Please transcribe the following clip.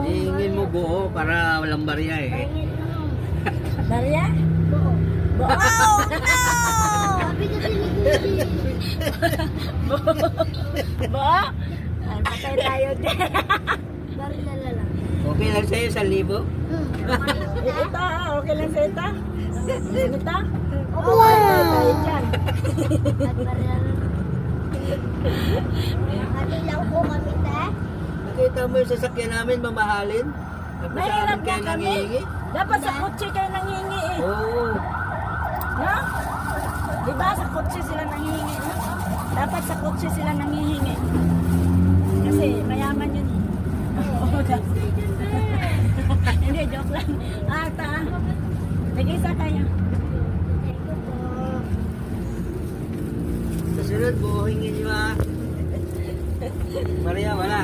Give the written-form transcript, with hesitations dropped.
Hihingin mo buo para walang barya eh. Barya? Buo. Buo! Buo? Ay, patay tayo din. Barya lang. Okay lang sa'yo, 1,000? Ito, okay lang sa ito? Ito? Wow! Tayo dyan. Hati lang po kami, te. Nakita mo yung sasakyan namin, mamahalin? Tapos sa amin kayo nangihingi? Dapat sa kutsi kayo nangihingi eh. Oo. No? Diba sa kutsi sila nangihingi? No? Dapat sa kutsi sila nangihingi. Kasi mayaman yun. Hindi, joke lang. Ata. Nag-isa kayo. Sa sunod, buhingin nyo ha. Maria, wala.